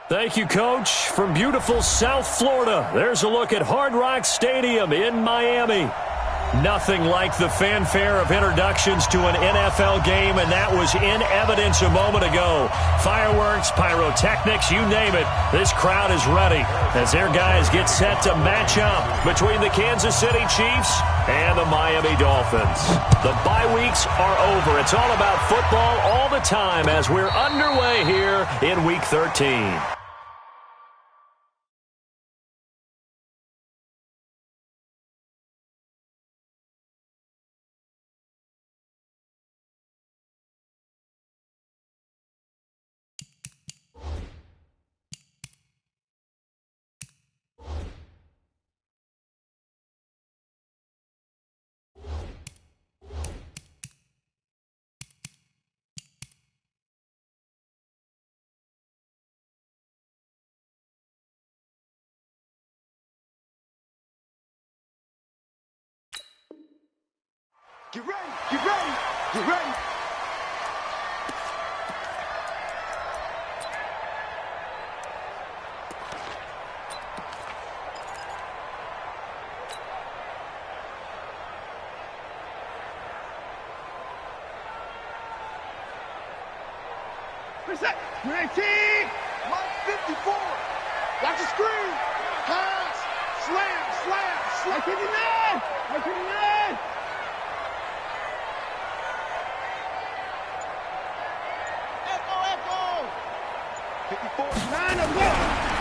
Thank you, Coach. From beautiful South Florida, there's a look at Hard Rock Stadium in Miami. Nothing like the fanfare of introductions to an NFL game, and that was in evidence a moment ago. Fireworks, pyrotechnics, you name it. This crowd is ready as their guys get set to match up between the Kansas City Chiefs and the Miami Dolphins. The bye weeks are over. It's all about football all the time as we're underway here in Week 13. Get ready, get ready, get ready. Reset, 19, Mike 54. Watch the screen. Pass, slam, slam, slam. Mike 59, Mike 59.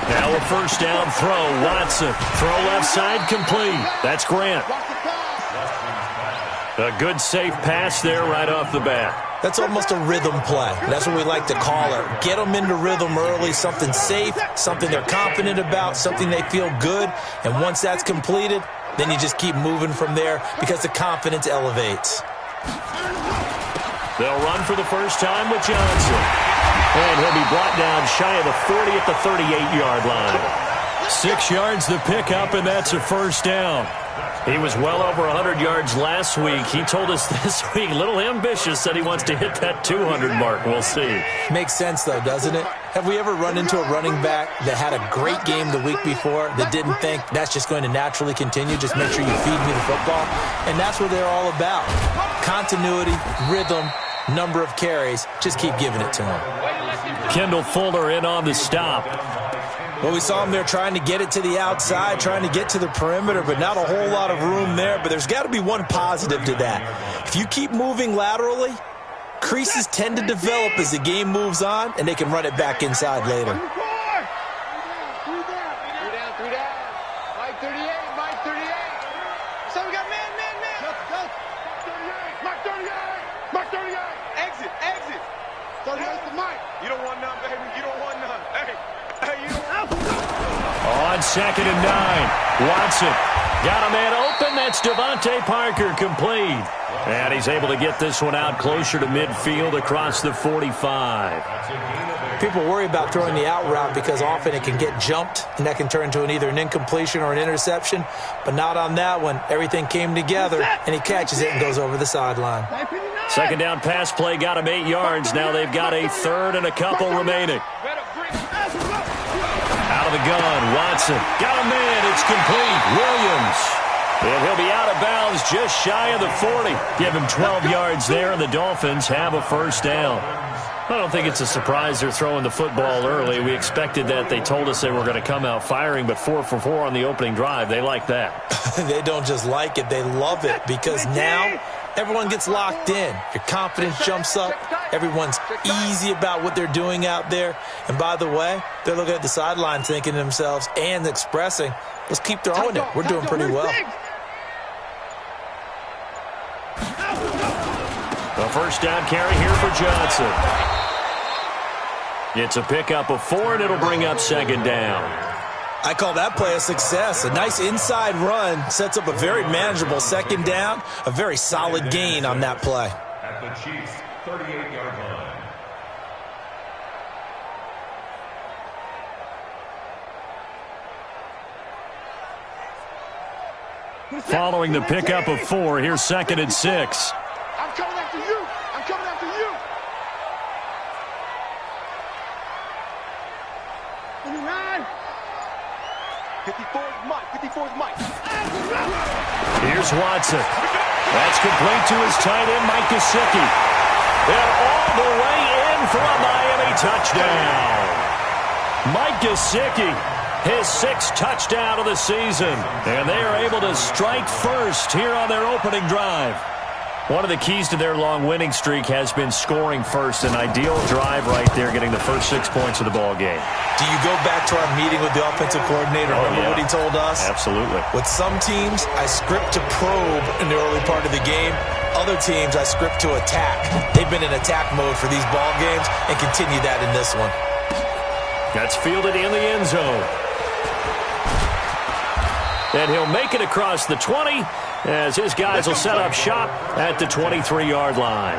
Now a first down throw. Watson. Throw left side complete. That's Grant. A good safe pass there right off the bat. That's almost a rhythm play. That's what we like to call it. Get them into rhythm early, something safe, something they're confident about, something they feel good. And once that's completed, then you just keep moving from there because the confidence elevates. They'll run for the first time with Johnson. And he'll be brought down shy of the 40 at the 38-yard line. 6 yards the pickup, and that's a first down. He was well over 100 yards last week. He told us this week, a little ambitious, said he wants to hit that 200 mark. We'll see. Makes sense, though, doesn't it? Have we ever run into a running back that had a great game the week before that didn't think that's just going to naturally continue? Just make sure you feed me the football. And that's what they're all about. Continuity, rhythm, number of carries. Just keep giving it to him. Kendall Fuller in on the stop. Well, we saw him there trying to get it to the outside, trying to get to the perimeter, but not a whole lot of room there. But there's got to be one positive to that. If you keep moving laterally, creases tend to develop as the game moves on, and they can run it back inside later. On 2nd and 9, Watson got a man open. That's Devontae Parker, complete. And he's able to get this one out closer to midfield across the 45. People worry about throwing the out route because often it can get jumped, and that can turn into either an incompletion or an interception. But not on that one. Everything came together, and he catches it and goes over the sideline. 2nd down pass play got him 8 yards. Now they've got a third and a couple remaining. Out of the gun, Watson. Got a man. It's complete. Williams. And he'll be out of bounds just shy of the 40. Give him 12 yards there, and the Dolphins have a first down. I don't think it's a surprise they're throwing the football early. We expected that. They told us they were going to come out firing, but 4 for 4 on the opening drive. They like that. They don't just like it. They love it because now everyone gets locked in. Your confidence jumps up. Everyone's easy about what they're doing out there. And by the way, they're looking at the sideline thinking to themselves and expressing, let's keep throwing it. We're doing pretty well. A first down carry here for Johnson. It's a pickup of 4, and it'll bring up 2nd down. I call that play a success. A nice inside run sets up a very manageable 2nd down. A very solid gain on that play. At the Chiefs' 38-yard line. Following the pickup of 4, here's 2nd and 6. I'm coming after you. I'm coming after you. 54's Mike. 54's Mike. Here's Watson. That's complete to his tight end, Mike Gesicki. And all the way in for a Miami touchdown. Mike Gesicki, his 6th touchdown of the season. And they are able to strike first here on their opening drive. One of the keys to their long winning streak has been scoring first. An ideal drive right there, getting the first 6 points of the ball game. Do you go back to our meeting with the offensive coordinator? Remember what he told us? Absolutely. With some teams, I script to probe in the early part of the game. Other teams, I script to attack. They've been in attack mode for these ball games and continue that in this one. That's fielded in the end zone. And he'll make it across the 20 as his guys will set up shop at the 23-yard line.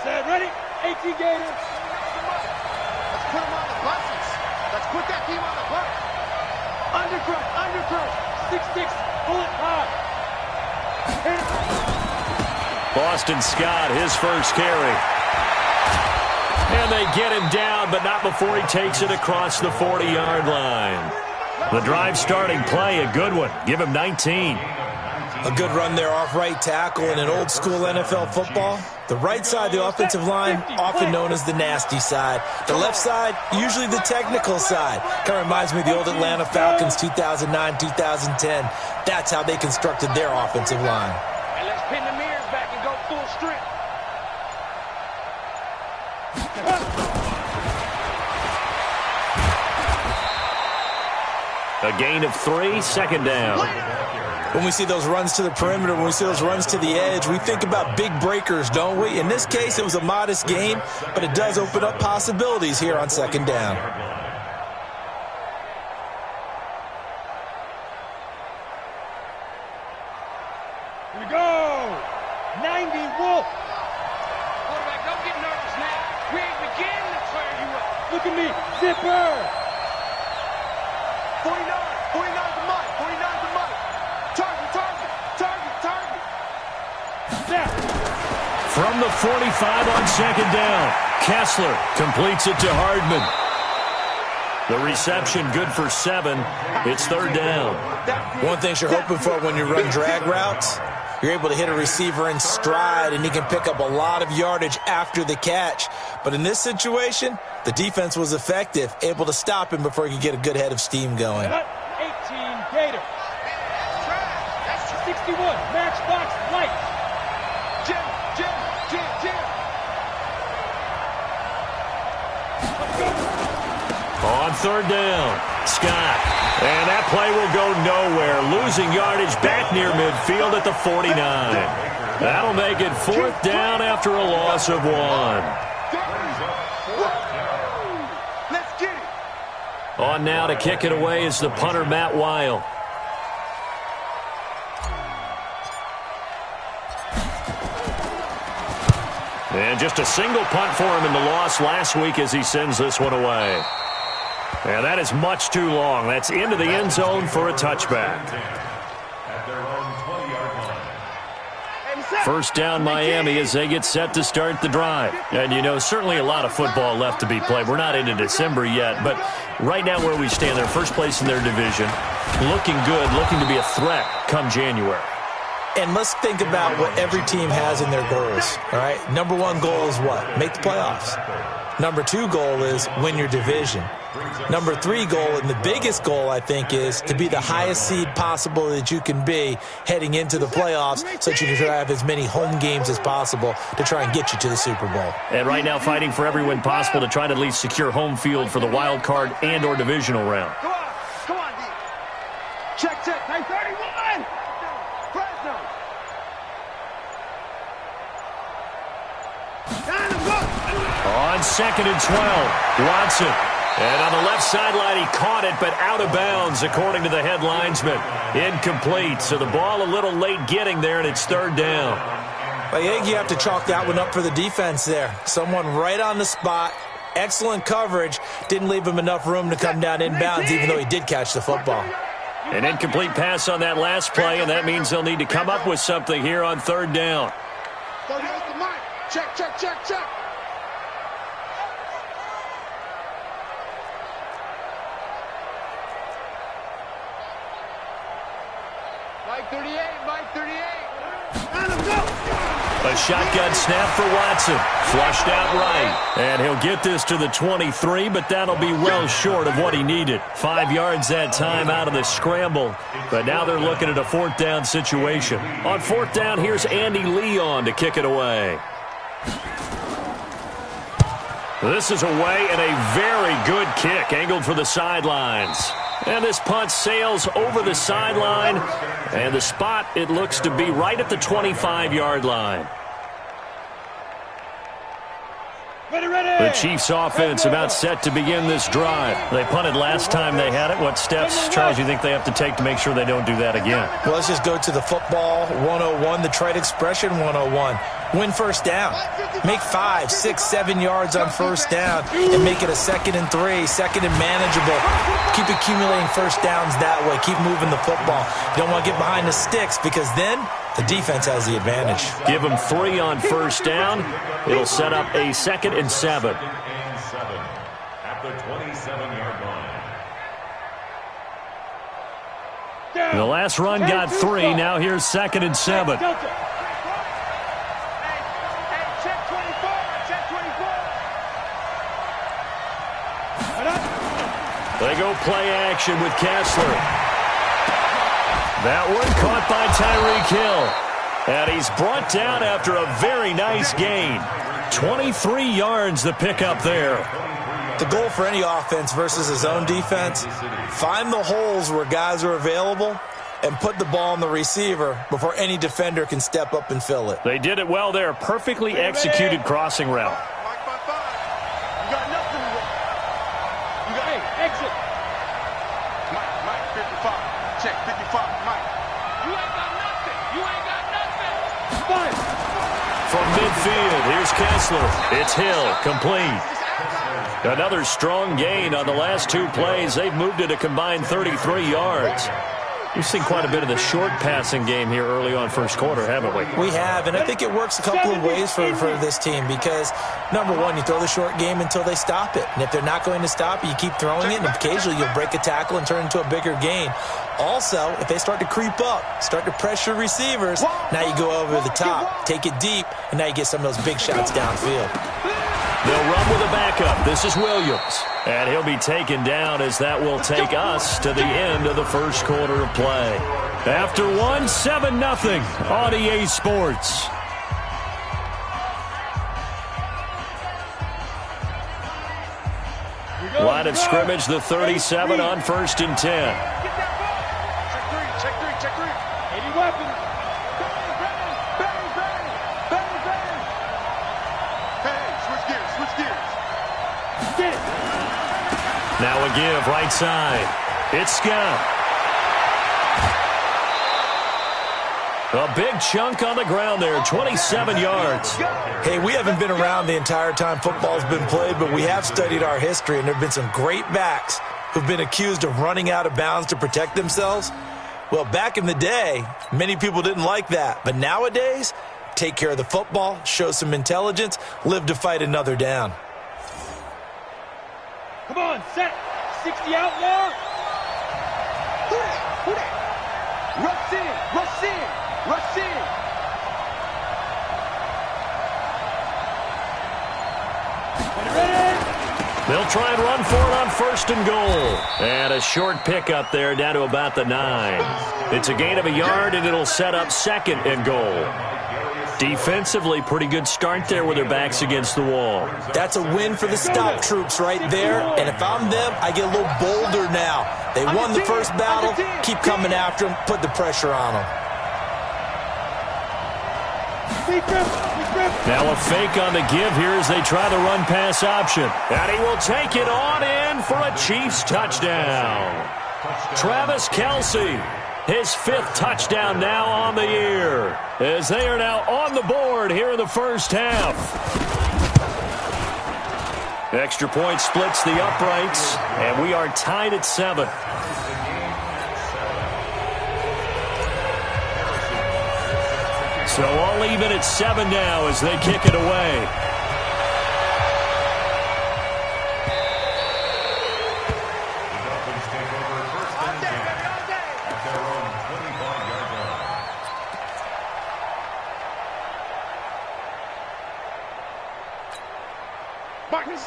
Set, ready? 18 Gators. Let's put them on the buses. Let's put that team on the bus. Undercrush. 6-6, bullet high. Boston Scott, his first carry. And they get him down, but not before he takes it across the 40-yard line. The drive starting play, a good one. Give him 19. A good run there off right tackle in an old-school NFL football. The right side of the offensive line, often known as the nasty side. The left side, usually the technical side. Kind of reminds me of the old Atlanta Falcons 2009, 2010. That's how they constructed their offensive line. And let's pin the mirrors back and go full strength. A gain of 3, 2nd down. When we see those runs to the perimeter, when we see those runs to the edge, we think about big breakers, don't we? In this case, it was a modest gain, but it does open up possibilities here on 2nd down. Here we go. 90 Wolf. Quarterback, don't get nervous now. We ain't beginning to turn you up. Look at me. Zipper. 49 to Mike. 49 to Mike. Target. From the 45 on 2nd down, Kessler completes it to Hardman. The reception good for 7. It's 3rd down. One thing you're hoping for when you run drag routes, you're able to hit a receiver in stride, and he can pick up a lot of yardage after the catch. But in this situation, the defense was effective, able to stop him before he could get a good head of steam going. 18 Gator. 61 Matchbox Light. Jim. On 3rd down, Scott. And that play will go nowhere. Losing yardage back near midfield at the 49. That'll make it 4th down after a loss of 1. Let's get it. On now to kick it away is the punter, Matt Weil. And just a single punt for him in the loss last week as he sends this one away. And that is much too long. That's into the end zone for a touchback. First down Miami as they get set to start the drive. And, you know, certainly a lot of football left to be played. We're not into December yet, but right now where we stand, they're first place in their division. Looking good, looking to be a threat come January. And let's think about what every team has in their goals, all right? Number 1 goal is what? Make the playoffs. Number 2 goal is win your division. Number 3 goal, and the biggest goal, I think, is to be the highest seed possible that you can be heading into the playoffs so that you can have as many home games as possible to try and get you to the Super Bowl. And right now fighting for every win possible to try to at least secure home field for the wild card and or divisional round. Come on, D. Check. 931. Fresno. On 2nd and 12, Watson. And on the left sideline, he caught it, but out of bounds, according to the head linesman. Incomplete, so the ball a little late getting there, and it's 3rd down. Well, I think you have to chalk that one up for the defense there. Someone right on the spot, excellent coverage, didn't leave him enough room to come down inbounds, even though he did catch the football. An incomplete pass on that last play, and that means they'll need to come up with something here on third down. 38 to Mike. Check, check, check, check. Mike 38, Mike 38. Let him go. A shotgun snap for Watson. Flushed out right. And he'll get this to the 23, but that'll be well short of what he needed. 5 yards that time out of the scramble. But now they're looking at a fourth down situation. On fourth down, here's Andy Leon to kick it away. This is away and a very good kick, angled for the sidelines. And this punt sails over the sideline. And the spot, it looks to be right at the 25-yard line. The Chiefs offense about set to begin this drive. They punted last time they had it. What steps, Charles, you think they have to take to make sure they don't do that again? Well, let's just go to the football 101, the trade expression 101. Win first down. Make 5, 6, 7 yards on first down and make it a 2nd and 3, 2nd and manageable. Keep accumulating first downs that way. Keep moving the football. You don't want to get behind the sticks because then the defense has the advantage. Give them 3 on first down. It'll set up a 2nd and 7. At the 27-yard line. The last run got 3. Now here's 2nd and 7. They go play action with Kessler. That one caught by Tyreek Hill. And he's brought down after a very nice gain. 23 yards the pickup there. The goal for any offense versus his own defense, find the holes where guys are available and put the ball on the receiver before any defender can step up and fill it. They did it well there. Perfectly executed crossing route. Mike by 5. You got nothing. You got, hey, exit. Mike 55. Check 55. Mike. You ain't got nothing. You ain't got nothing. Fine. From midfield, here's Kessler. It's Hill, complete. Another strong gain on the last 2 plays. They've moved it a combined 33 yards. We've seen quite a bit of the short passing game here early on first quarter, haven't we? We have, and I think it works a couple of ways for this team because, number one, you throw the short game until they stop it. And if they're not going to stop it, you keep throwing it, and occasionally you'll break a tackle and turn it into a bigger gain. Also, if they start to creep up, start to pressure receivers, now you go over the top, take it deep, and now you get some of those big shots downfield. They'll run with a backup. This is Williams. And he'll be taken down as that will take us to the end of the first quarter of play. After one, 7-0 on EA Sports. Line of scrimmage, the 37 on 1st and 10. Check three. 80 weapons. Now a give, right side. It's Scott. A big chunk on the ground there, 27 yards. Hey, we haven't been around the entire time football's been played, but we have studied our history, and there have been some great backs who've been accused of running out of bounds to protect themselves. Well, back in the day, many people didn't like that. But nowadays, take care of the football, show some intelligence, live to fight another down. Come on, set. 60 out now. Who that? Rush in. Ready? They'll try and run for it on 1st and goal. And a short pickup there down to about the 9. It's a gain of a yard, and it'll set up 2nd and goal. Defensively, pretty good start there with their backs against the wall. That's a win for the stop troops right there. And if I'm them, I get a little bolder now. They won the first battle. Keep coming after them. Put the pressure on them. Now a fake on the give here as they try the run-pass option. And he will take it on in for a Chiefs touchdown. Travis Kelce. His 5th touchdown now on the year as they are now on the board here in the first half. Extra point splits the uprights, and we are tied at 7. So all even at 7 now as they kick it away.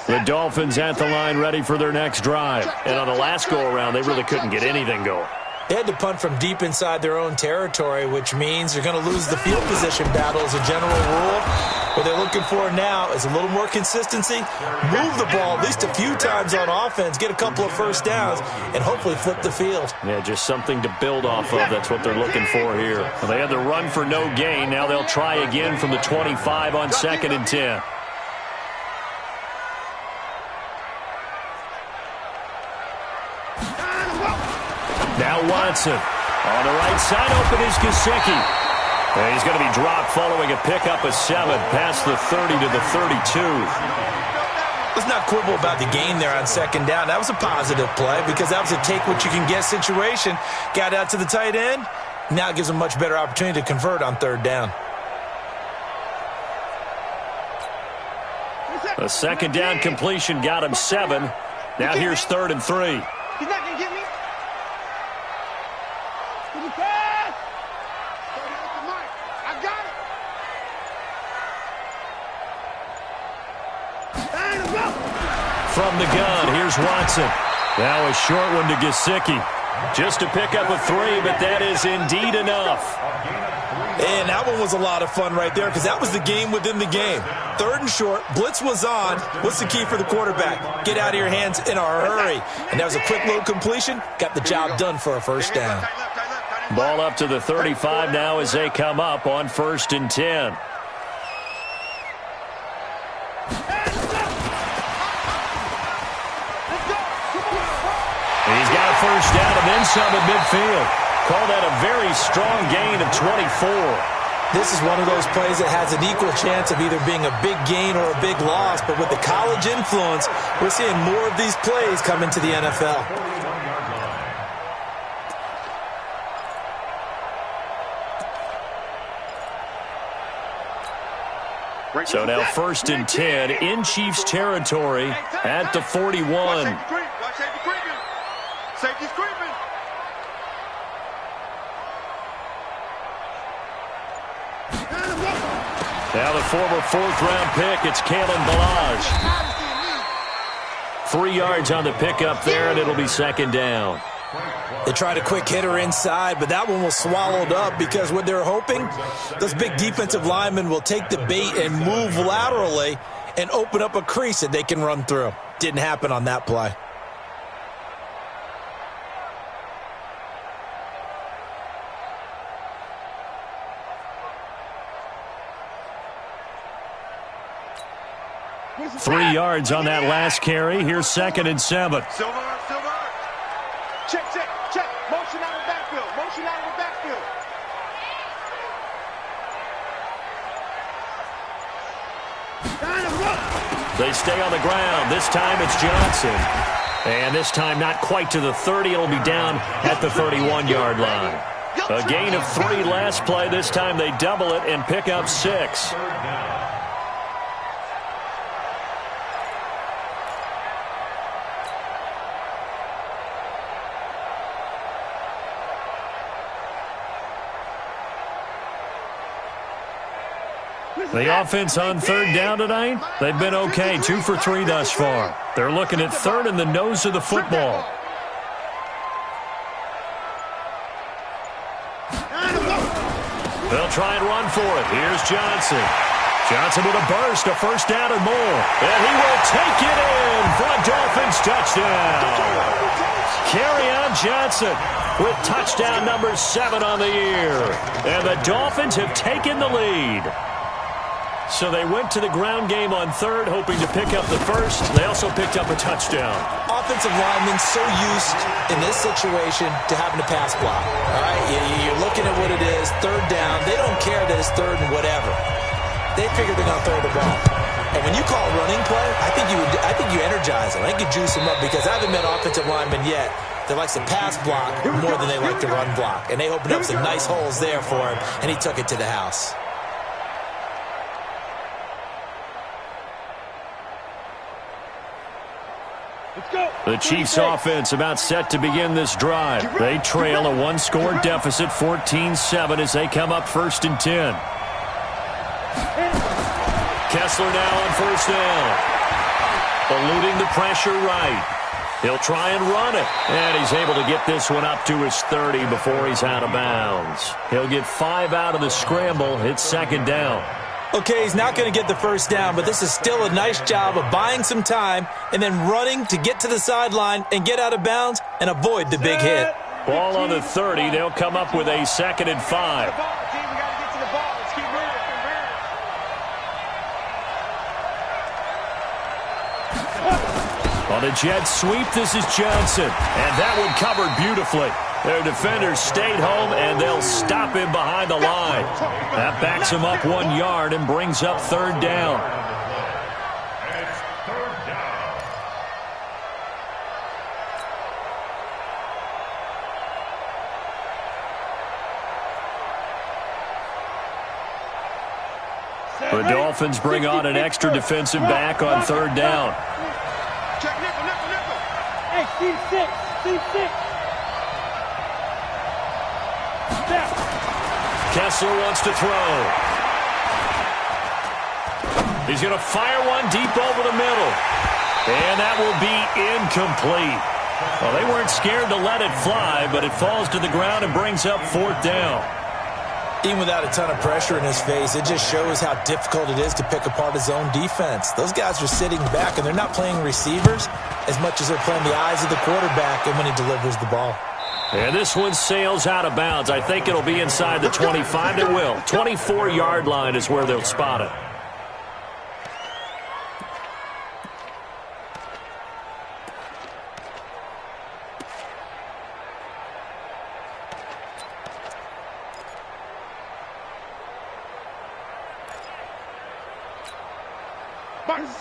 The Dolphins at the line ready for their next drive. And on the last go-around, they really couldn't get anything going. They had to punt from deep inside their own territory, which means you're going to lose the field position battle as a general rule. What they're looking for now is a little more consistency, move the ball at least a few times on offense, get a couple of first downs, and hopefully flip the field. Yeah, just something to build off of. That's what they're looking for here. Well, they had the run for no gain. Now they'll try again from the 25 on 2nd and 10. Now Watson. On the right side, open is Gesicki. And he's going to be dropped following a pickup of 7 past the 30 to the 32. Let's not quibble about the gain there on 2nd down. That was a positive play because that was a take-what-you-can-get situation. Got out to the tight end. Now it gives them a much better opportunity to convert on 3rd down. A 2nd down completion got him 7. Now here's 3rd and 3. He's not going to get me. I got it. From the gun, here's Watson. Now a short one to Gesicki. Just to pick up a 3, but that is indeed enough. And that one was a lot of fun right there because that was the game within the game. 3rd and short, blitz was on. What's the key for the quarterback? Get out of your hands in a hurry. And that was a quick low completion. Got the job done for a first down. Ball up to the 35 now as they come up on 1st and 10. He's got a first down and then some at midfield. Call that a very strong gain of 24. This is one of those plays that has an equal chance of either being a big gain or a big loss. But with the college influence, we're seeing more of these plays come into the NFL. So now 1st and 10 in Chiefs territory at the 41. Safety's creeping. Now the former 4th-round pick, it's Kalen Balaj. 3 yards on the pickup there, and it'll be 2nd down. They tried a quick hitter inside, but that one was swallowed up because what they're hoping, those big defensive linemen will take the bait and move laterally and open up a crease that they can run through. Didn't happen on that play. Three yards on that last carry. Here's 2nd and 7. Silver. Check. Motion out of the backfield. They stay on the ground. This time it's Johnson. And this time not quite to the 30. It'll be down at the 31-yard line. A gain of 3 last play. This time they double it and pick up 6. The offense on 3rd down tonight, they've been okay. 2 for 3 thus far. They're looking at 3rd in the nose of the football. They'll try and run for it. Here's Johnson. Johnson with a burst, a first down and more. And he will take it in for a Dolphins touchdown. Kerryon Johnson with touchdown number 7 on the year. And the Dolphins have taken the lead. So they went to the ground game on 3rd, hoping to pick up the first. They also picked up a touchdown. Offensive linemen so used in this situation to having to pass block. All right, you're looking at what it is, 3rd down. They don't care that it's 3rd and whatever. They figure they're going to throw the ball. And when you call a running play, I think you energize them. I think you juice them up because I haven't met offensive linemen yet that likes to pass block more than they like to run block. And they opened up some nice holes there for him, and he took it to the house. The Chiefs offense about set to begin this drive. They trail a one-score deficit, 14-7, as they come up 1st and 10. Kessler now on 1st down. Eluding the pressure right. He'll try and run it. And he's able to get this one up to his 30 before he's out of bounds. He'll get 5 out of the scramble. It's 2nd down. Okay, he's not going to get the 1st down, but this is still a nice job of buying some time and then running to get to the sideline and get out of bounds and avoid the big hit. Ball on the 30. They'll come up with a 2nd and 5. On a jet sweep, this is Johnson. And that one covered beautifully. Their defenders stayed home, and they'll stop him behind the line. That backs him up 1 yard and brings up 3rd down. It's 3rd down. The Dolphins bring on an extra defensive back on 3rd down. Check nickel. Hey, C6. Kessler wants to throw. He's going to fire one deep over the middle. And that will be incomplete. Well, they weren't scared to let it fly, but it falls to the ground and brings up 4th down. Even without a ton of pressure in his face, it just shows how difficult it is to pick apart his own defense. Those guys are sitting back, and they're not playing receivers as much as they're playing the eyes of the quarterback and when he delivers the ball. And this one sails out of bounds. I think it'll be inside the 25. It will. 24-yard line is where they'll spot it.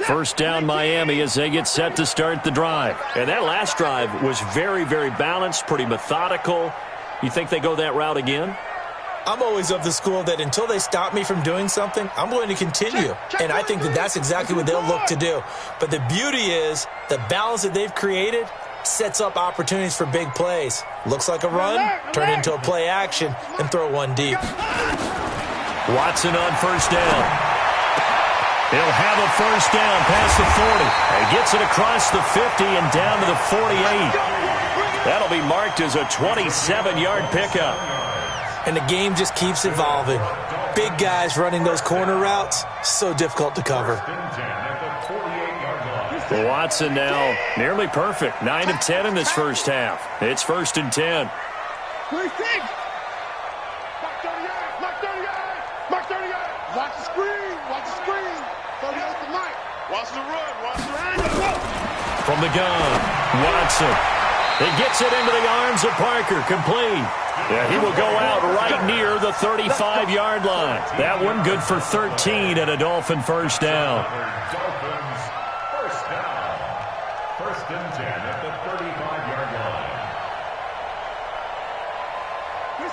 First down, Miami, as they get set to start the drive. And that last drive was very, very balanced, pretty methodical. You think they go that route again? I'm always of the school that until they stop me from doing something, I'm going to continue. And I think that that's exactly what they'll look to do. But the beauty is the balance that they've created sets up opportunities for big plays. Looks like a run, turn it into a play action, and throw one deep. Watson on 1st down. He'll have a 1st down past the 40. And gets it across the 50 and down to the 48. That'll be marked as a 27-yard pickup. And the game just keeps evolving. Big guys running those corner routes, so difficult to cover. Watson now nearly perfect. 9 of 10 in this first half. It's 1st and 10. Watch the screen. Watch the run. Watch the run. From the gun, Watson. He gets it into the arms of Parker. Complete. Yeah, he will go out right near the 35-yard line. That one good for 13 and a Dolphin 1st down. Dolphins 1st down. 1st and 10 at the 35-yard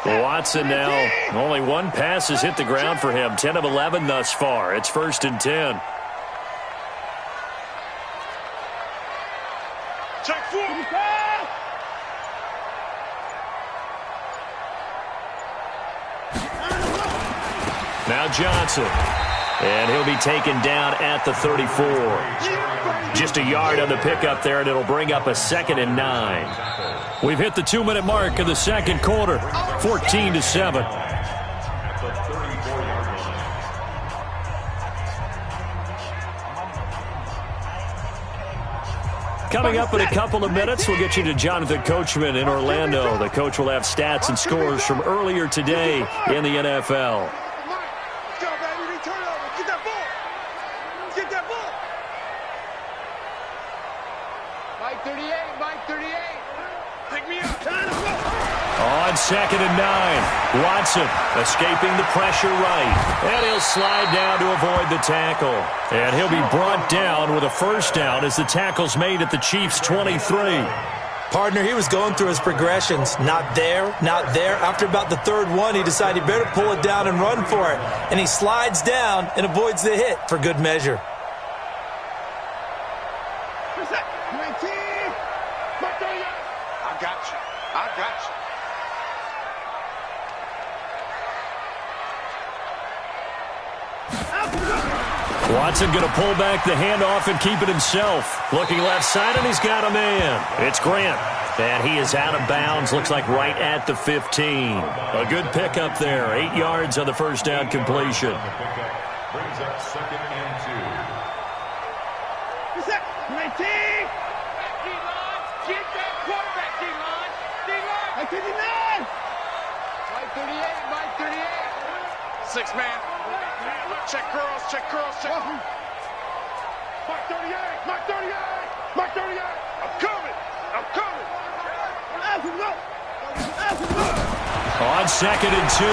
line. Watson now, only one pass has hit the ground for him. 10 of 11 thus far. It's 1st and 10. Check 4. Now Johnson. And he'll be taken down at the 34. Just a yard on the pickup there, and it'll bring up a 2nd and 9. We've hit the 2-minute mark of the 2nd quarter. 14-7. Coming up in a couple of minutes, we'll get you to Jonathan Coachman in Orlando. The coach will have stats and scores from earlier today in the NFL. Mike 38, Mike 38. Pick me up. On 2nd and 9, Watson escaping the pressure right. And he'll slide down to avoid the tackle. And he'll be brought down with a 1st down as the tackle's made at the Chiefs' 23. Partner, he was going through his progressions. Not there, not there. After about the 3rd one, he decided he better pull it down and run for it. And he slides down and avoids the hit for good measure. 19. Watson going to pull back the handoff and keep it himself. Looking left side, and he's got a man. It's Grant. And he is out of bounds, looks like right at the 15. A good pickup there. 8 yards on the first down completion. Brings up 2nd and 2. 19. Get that quarterback, D-line. D-line. 59. Mike 38, Mike 38. 6 man. Check girls, check girls, check. Mike 38, Mike 38, Mike 38. I'm coming, I'm coming. On 2nd and 2,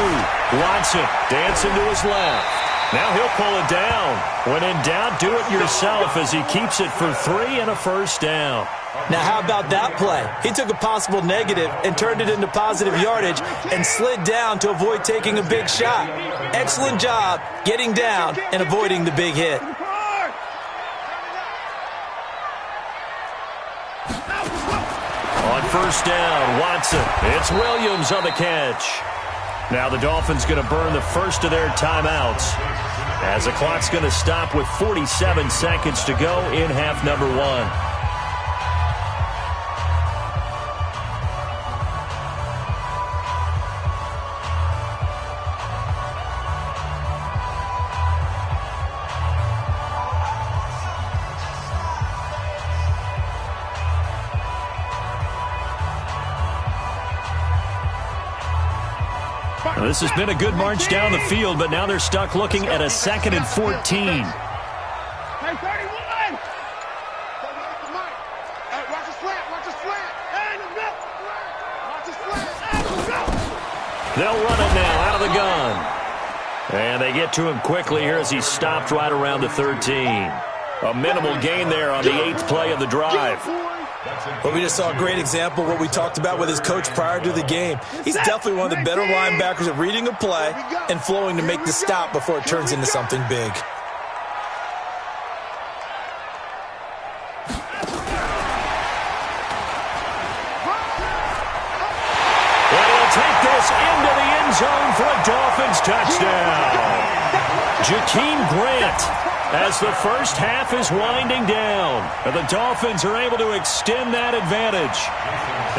Watson dancing to his left. Now he'll pull it down. When in doubt, do it yourself as he keeps it for 3 and a first down. Now, how about that play? He took a possible negative and turned it into positive yardage and slid down to avoid taking a big shot. Excellent job getting down and avoiding the big hit. On first down, Watson. It's Williams on the catch. Now the Dolphins going to burn the first of their timeouts as the clock's going to stop with 47 seconds to go in half number 1. This has been a good march down the field, but now they're stuck looking at a 2nd and 14. Hey, 31. Watch the slant, watch the slant. Hey, let's go. Watch the slant. Hey, let's go. They'll run it now out of the gun. And they get to him quickly here as he stopped right around the 13. A minimal gain there on the 8th play of the drive. Well, we just saw a great example of what we talked about with his coach prior to the game. He's definitely one of the better linebackers at reading a play and flowing to make the stop before it turns into something big. Well, he'll take this into the end zone for a Dolphins touchdown. Jakeem Grant, as the first half is winding down. And the Dolphins are able to extend that advantage.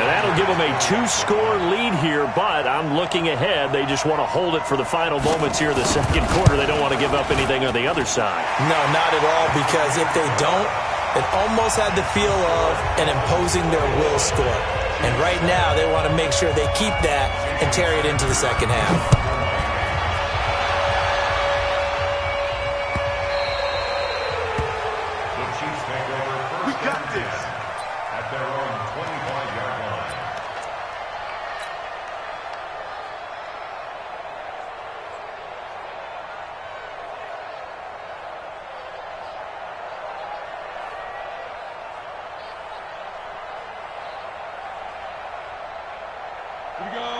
And that'll give them a 2-score lead here, but I'm looking ahead. They just want to hold it for the final moments here in the second quarter. They don't want to give up anything on the other side. No, not at all, because if they don't, it almost had the feel of an imposing their will score. And right now, they want to make sure they keep that and carry it into the second half.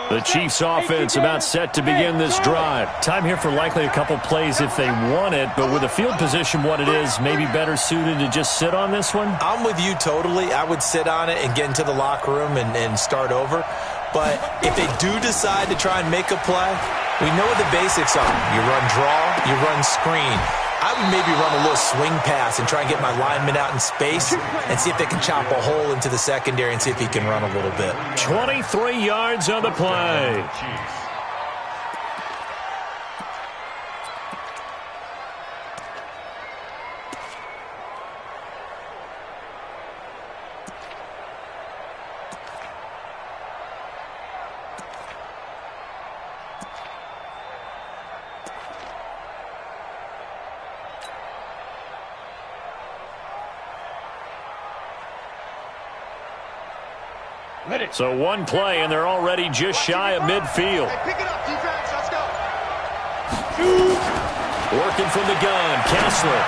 The Chiefs offense about set to begin this drive. Time here for likely a couple plays if they want it, but with the field position what it is, maybe better suited to just sit on this one? I'm with you totally. I would sit on it and get into the locker room and start over. But if they do decide to try and make a play, we know what the basics are. You run draw, you run screen. I would maybe run a little swing pass and try and get my lineman out in space and see if they can chop a hole into the secondary and see if he can run a little bit. 23 yards on the play. So one play, and they're already just shy of midfield. Hey, pick it up, defense. Let's go. Working from the gun, Kessler.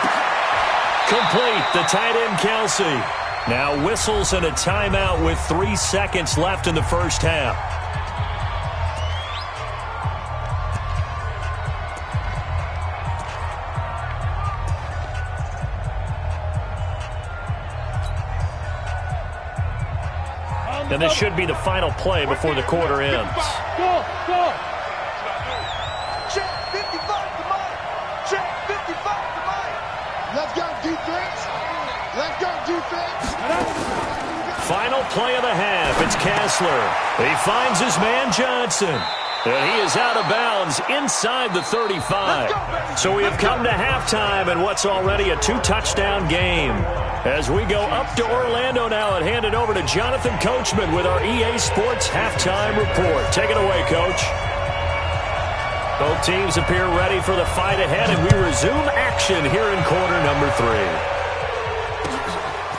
Complete, the tight end, Kelsey. Now whistles and a timeout with 3 seconds left in the first half. And this should be the final play before the quarter ends. Go, go. Check 55, come on. Check 55. final play of the half. It's Kessler. He finds his man Johnson. And he is out of bounds inside the 35. So we have come to halftime in what's already a 2-touchdown game. As we go up to Orlando now and hand it over to Jonathan Coachman with our EA Sports Halftime Report. Take it away, Coach. Both teams appear ready for the fight ahead, and we resume action here in quarter number 3.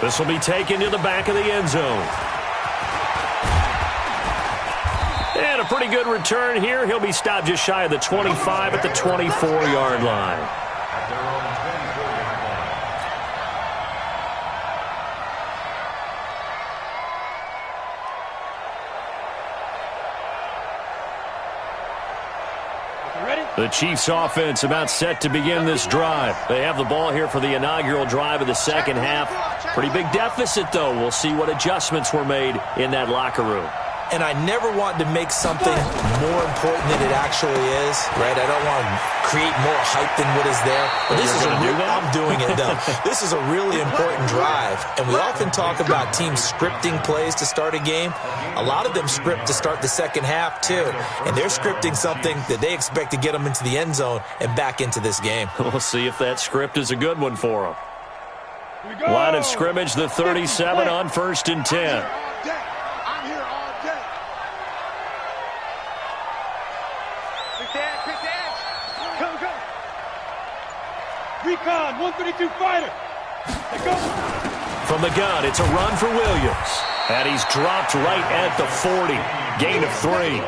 This will be taken to the back of the end zone. And a pretty good return here. He'll be stopped just shy of the 25 at the 24-yard line. The Chiefs offense about set to begin this drive. They have the ball here for the inaugural drive of the second half. Pretty big deficit, though. We'll see what adjustments were made in that locker room. And I never want to make something more important than it actually is, right? I don't want to create more hype than what is there. But this is I'm doing it, though. This is a really important drive. And we often talk about teams scripting plays to start a game. A lot of them script to start the second half, too. And they're scripting something that they expect to get them into the end zone and back into this game. We'll see if that script is a good one for them. Line of scrimmage, the 37 on 1st and 10. Recon, 132 fighter. Let's go. From the gun, it's a run for Williams. And he's dropped right at the 40. Gain of 3.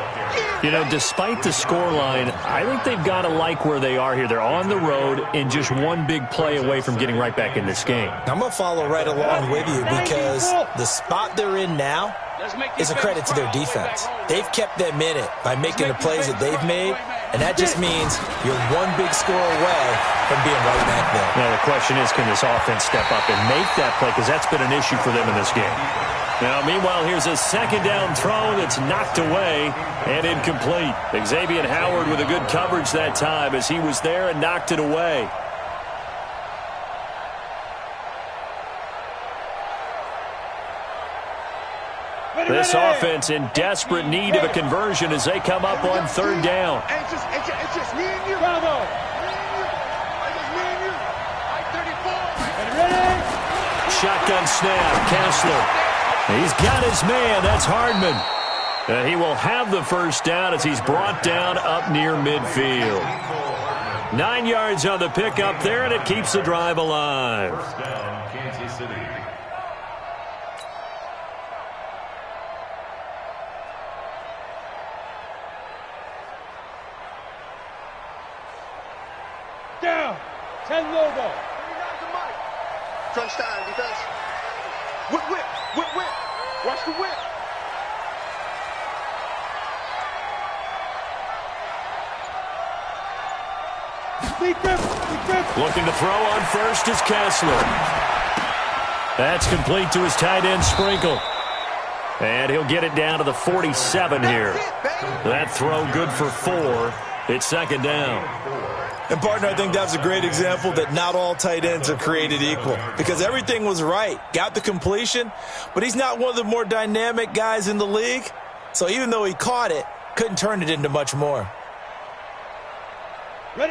You know, despite the scoreline, I think they've got to like where they are here. They're on the road and just one big play away from getting right back in this game. I'm going to follow right along with you because the spot they're in now is a credit to their defense. They've kept them in it by making the plays that they've made, and that just means you're one big score away from being right back there. Now, the question is, can this offense step up and make that play? Because that's been an issue for them in this game. Now, meanwhile, here's a second down throw that's knocked away and incomplete. Xavier Howard with a good coverage that time as he was there and knocked it away. This offense in desperate need of a conversion as they come up on 3rd down. It's just me and you. Bravo. Shotgun snap, Kessler. He's got his man. That's Hardman. And he will have the first down as he's brought down up near midfield. 9 yards on the pickup there, and it keeps the drive alive. First down, Kansas City. Down. 10 logo. Crunch time, defense. Whip. Watch the whip. Looking to throw on first is Kessler. That's complete to his tight end, Sprinkle. And he'll get it down to the 47 here. That throw good for 4. It's 2nd down. And, partner, I think that's a great example that not all tight ends are created equal because everything was right. Got the completion, but he's not one of the more dynamic guys in the league. So even though he caught it, couldn't turn it into much more.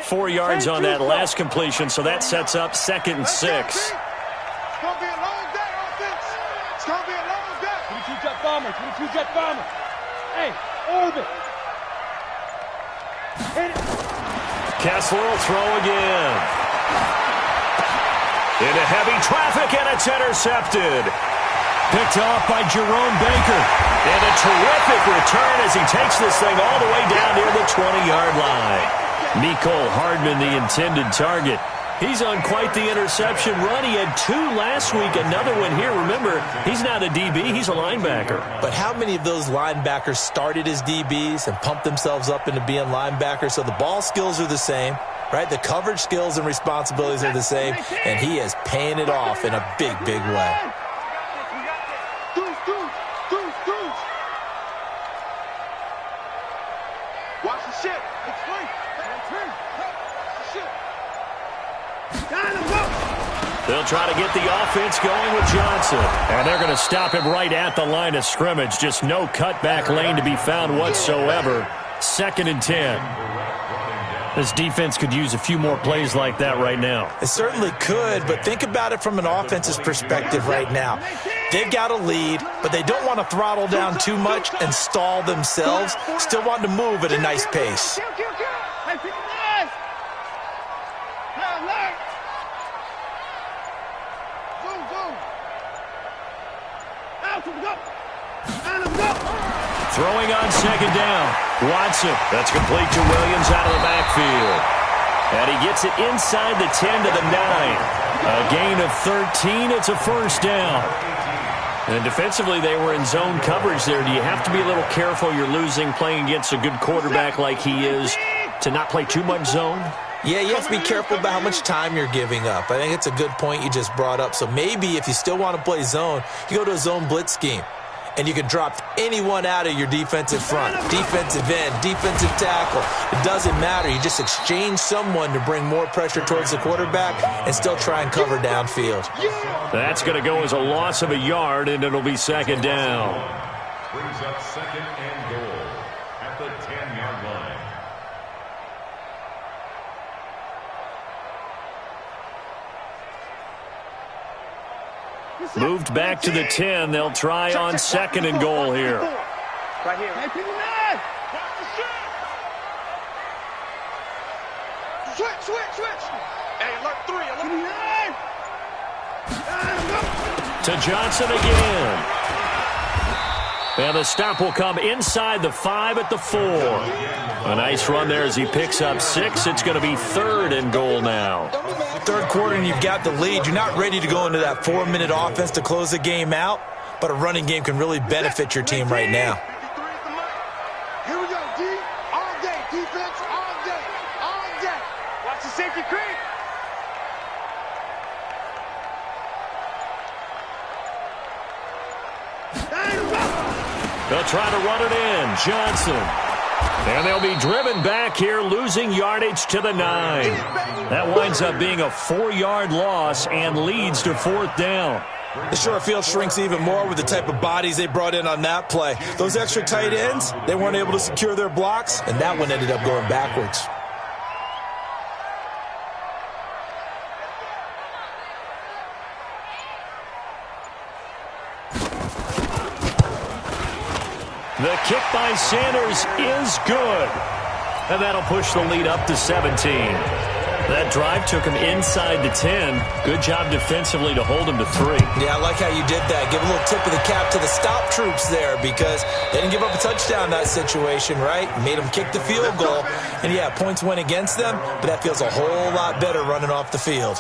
4 yards on that last completion, so that sets up 2nd and 6. It's going to be a long day, offense. It's going to be a long day. 22 jet bomber, 22 jet bomber. Hey, orbit. Hit it. Kessler will throw again. Into heavy traffic, and it's intercepted. Picked off by Jerome Baker. And a terrific return as he takes this thing all the way down near the 20-yard line. Mecole Hardman, the intended target. He's on quite the interception run. He had 2 last week, another one here. Remember, he's not a DB, he's a linebacker. But how many of those linebackers started as DBs and pumped themselves up into being linebackers? So the ball skills are the same, right? The coverage skills and responsibilities are the same, and he is paying it off in a big, big way. Watch the shit. It's free. Shit. They'll try to get the offense going with Johnson. And they're going to stop him right at the line of scrimmage. Just no cutback lane to be found whatsoever. 2nd and 10. This defense could use a few more plays like that right now. It certainly could, but think about it from an offense's perspective right now. They've got a lead, but they don't want to throttle down too much and stall themselves. Still want to move at a nice pace. Throwing on 2nd down. Watson. That's complete to Williams out of the backfield. And he gets it inside the 10 to the 9. A gain of 13. It's a 1st down. And defensively, they were in zone coverage there. Do you have to be a little careful? You're losing playing against a good quarterback like he is to not play too much zone? Yeah, you have to be careful about how much time you're giving up. I think it's a good point you just brought up. So maybe if you still want to play zone, you go to a zone blitz scheme. And you can drop anyone out of your defensive front, defensive end, defensive tackle. It doesn't matter. You just exchange someone to bring more pressure towards the quarterback and still try and cover downfield. That's going to go as a loss of a yard, and it'll be 2nd down. Brings up 2nd and goal at the 10-yard line. Moved back to the 10. They'll try on 2nd and goal here. Right here. Switch. Hey, alert 3. To Johnson again. And the stop will come inside the 5 at the 4. A nice run there as he picks up 6. It's going to be 3rd and goal now. 3rd quarter and you've got the lead. You're not ready to go into that 4-minute offense to close the game out, but a running game can really benefit your team right now. Here we go, D. All day. Defense all day. All day. Watch the safety creep. They'll try to run it in. Johnson. And they'll be driven back here, losing yardage to the 9. That winds up being a 4-yard loss and leads to 4th down. The short field shrinks even more with the type of bodies they brought in on that play. Those extra tight ends, they weren't able to secure their blocks, and that one ended up going backwards. The kick by Sanders is good. And that'll push the lead up to 17. That drive took him inside the 10. Good job defensively to hold him to 3. Yeah, I like how you did that. Give a little tip of the cap to the stop troops there because they didn't give up a touchdown in that situation, right? Made them kick the field goal. And, yeah, points went against them, but that feels a whole lot better running off the field.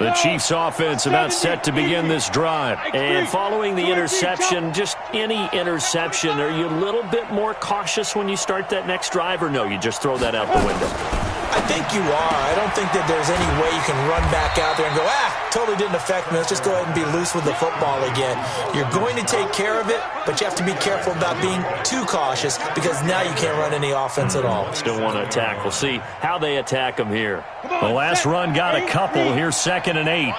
The Chiefs offense about set to begin this drive. And following the interception, just any interception, are you a little bit more cautious when you start that next drive, or no, you just throw that out the window? I think you are. I don't think that there's any way you can run back out there and go, totally didn't affect me. Let's just go ahead and be loose with the football again. You're going to take care of it, but you have to be careful about being too cautious because now you can't run any offense at all. Still want to attack. We'll see how they attack them here. The last run got a couple. Here's 2nd and 8.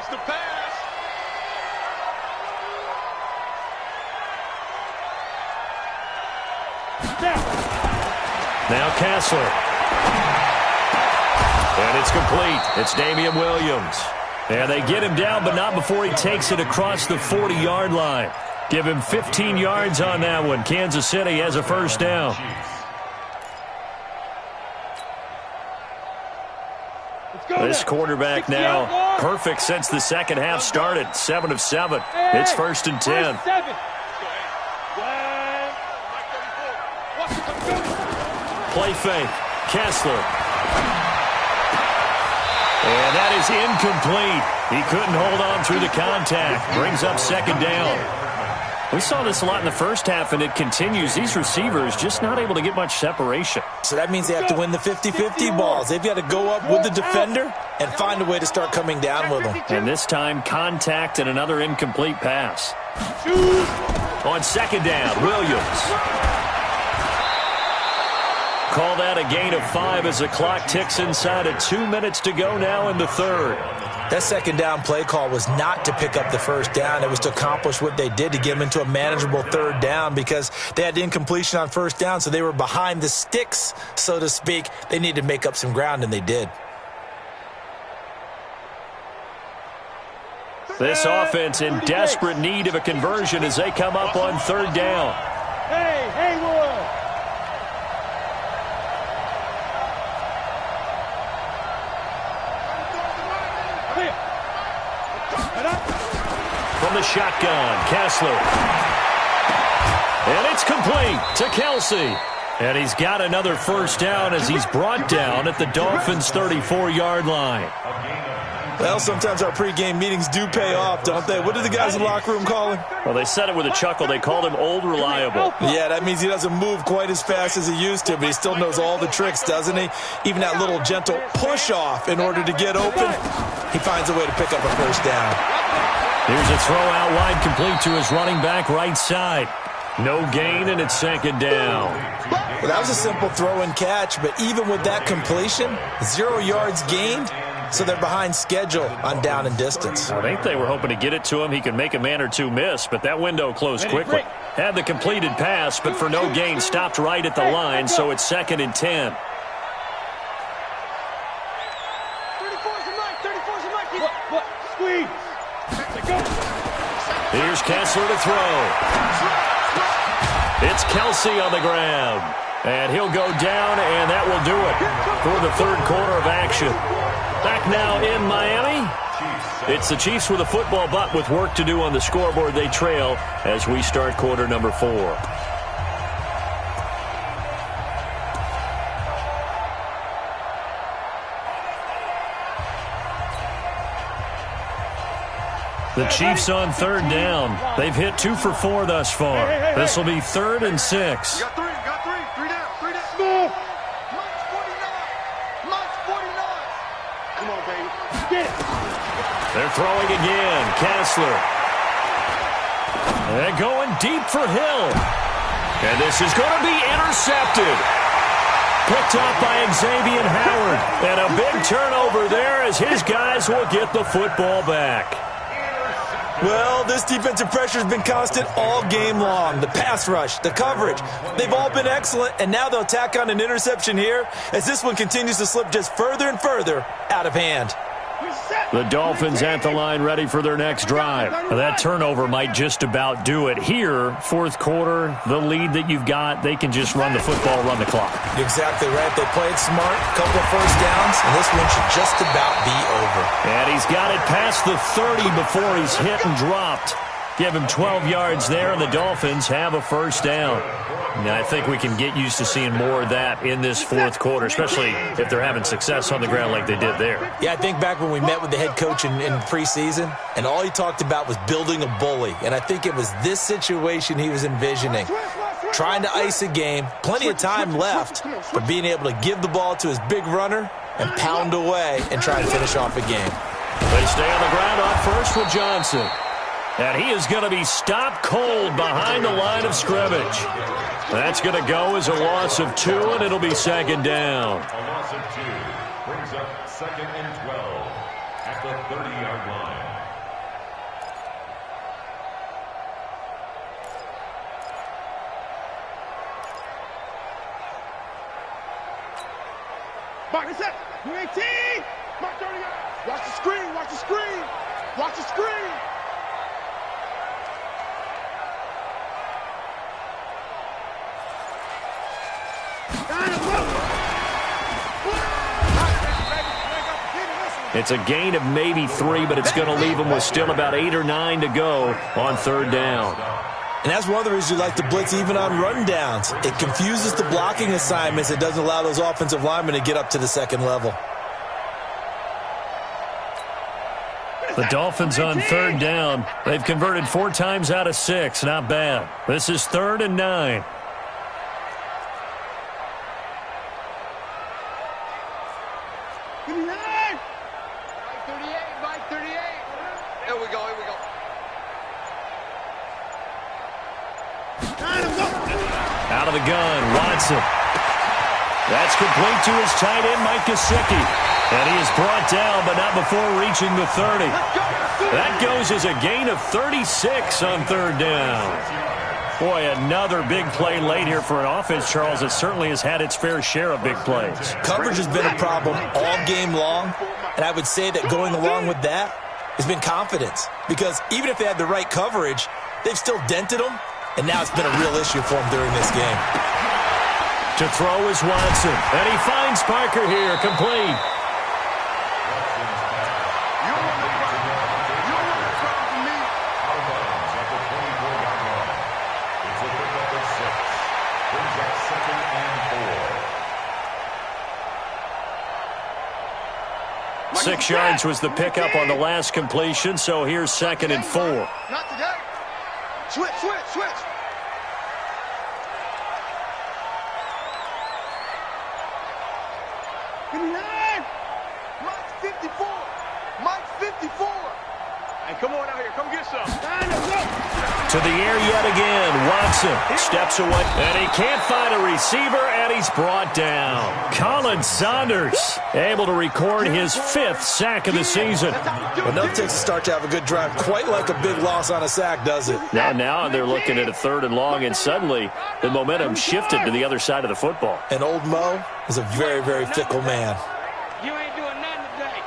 Now Kessler. And it's complete. It's Damian Williams. And they get him down, but not before he takes it across the 40-yard line. Give him 15 yards on that one. Kansas City has a 1st down. This quarterback now perfect since the second half started. 7 of 7. It's 1st and 10. Play fake. Kessler. And that is incomplete. He couldn't hold on through the contact. Brings up 2nd down. We saw this a lot in the first half, and it continues. These receivers just not able to get much separation. So that means they have to win the 50-50 balls. They've got to go up with the defender and find a way to start coming down with them. And this time, contact and another incomplete pass. On 2nd down, Williams. Call that a gain of 5 as the clock ticks inside of 2 minutes to go now in the third. That second down play call was not to pick up the first down. It was to accomplish what they did, to get them into a manageable third down, because they had incompletion on first down, so they were behind the sticks, so to speak. They needed to make up some ground, and they did. This offense in desperate need of a conversion as they come up on third down. Hey, Haywood! From the shotgun, Kessler. And it's complete to Kelsey. And he's got another first down as he's brought down at the Dolphins' 34-yard line. Well, sometimes our pregame meetings do pay off, don't they? What did the guys in the locker room call him? Well, they said it with a chuckle. They called him Old Reliable. Yeah, that means he doesn't move quite as fast as he used to, but he still knows all the tricks, doesn't he? Even that little gentle push-off in order to get open, he finds a way to pick up a first down. Here's a throw out wide, complete to his running back right side. No gain, and it's second down. Well, that was a simple throw and catch, but even with that completion, 0 yards gained, so they're behind schedule on down and distance. I think they were hoping to get it to him. He could make a man or two miss, but that window closed quickly. Had the completed pass, but for no gain, stopped right at the line, so it's 2nd and 10. Squeeze! Here's Kessler to throw. It's Kelsey on the ground. And he'll go down, and that will do it for the third quarter of action. Back now in Miami. It's the Chiefs with a football, but with work to do on the scoreboard. They trail as we start quarter number 4. The Chiefs on third down. They've hit 2 for 4 thus far. This will be 3rd and 6. You got 3, you got 3. 3 down, 3 down. Move. Mike's 49. Mike's 49. Come on, baby. Get it. They're throwing again. Kessler. They're going deep for Hill. And this is going to be intercepted. Picked up by Xavier Howard. And a big turnover there as his guys will get the football back. Well, this defensive pressure has been constant all game long. The pass rush, the coverage, they've all been excellent, and now they'll tack on an interception here as this one continues to slip just further and further out of hand. The Dolphins at the line ready for their next drive. That turnover might just about do it. Here, fourth quarter, the lead that you've got, they can just run the football, run the clock. Exactly right. They played smart, couple of first downs, and this one should just about be over. And he's got it past the 30 before he's hit and dropped. Give him 12 yards there, and the Dolphins have a first down. Now, I think we can get used to seeing more of that in this fourth quarter, especially if they're having success on the ground like they did there. Yeah, I think back when we met with the head coach in preseason, and all he talked about was building a bully. And I think it was this situation he was envisioning. Trying to ice a game, plenty of time left, but being able to give the ball to his big runner and pound away and try to finish off a game. They stay on the ground on first with Johnson. And he is going to be stopped cold behind the line of scrimmage. That's going to go as a loss of 2, and it'll be second down. A loss of 2 brings up 2nd and 12 at the 30-yard line. Mark, it's up. 18. Mark 30. Watch the screen. Watch the screen. Watch the screen. It's a gain of maybe 3, but it's going to leave them with still about 8 or 9 to go on third down. And that's one of the reasons you like to blitz even on run downs. It confuses the blocking assignments. It doesn't allow those offensive linemen to get up to the second level. The Dolphins on third down. They've converted 4 times out of 6. Not bad. This is 3rd and 9. Out of the gun, Watson. That's complete to his tight end, Mike Gesicki. And he is brought down, but not before reaching the 30. That goes as a gain of 36 on third down. Boy, another big play late here for an offense, Charles, that certainly has had its fair share of big plays. Coverage has been a problem all game long, and I would say that going along with that has been confidence. Because even if they had the right coverage, they've still dented them, and now it's been a real issue for them during this game. To throw is Watson, and he finds Parker here, complete. Second and 4. 6 yards was the pickup on the last completion, so here's 2nd and 4. Not today. Switch. Give me that. Mike 54. Hey, come on out here. Come get some. To the air yet again. Watson steps away, and he can't find a receiver, and he's brought down. Colin Saunders able to record his 5th sack of the season. Enough takes a start to have a good drive. Quite like a big loss on a sack, does it? Now they're looking at a 3rd and long, and suddenly the momentum shifted to the other side of the football. And old Mo is a very, very fickle man. You ain't doing nothing today.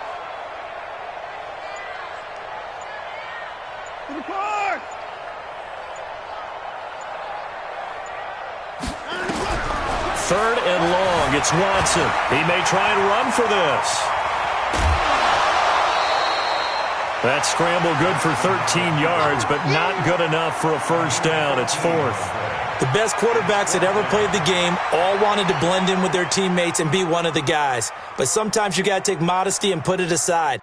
To the car. 3rd and long. It's Watson. He may try and run for this. That scramble good for 13 yards, but not good enough for a first down. It's 4th. The best quarterbacks that ever played the game all wanted to blend in with their teammates and be one of the guys. But sometimes you got to take modesty and put it aside.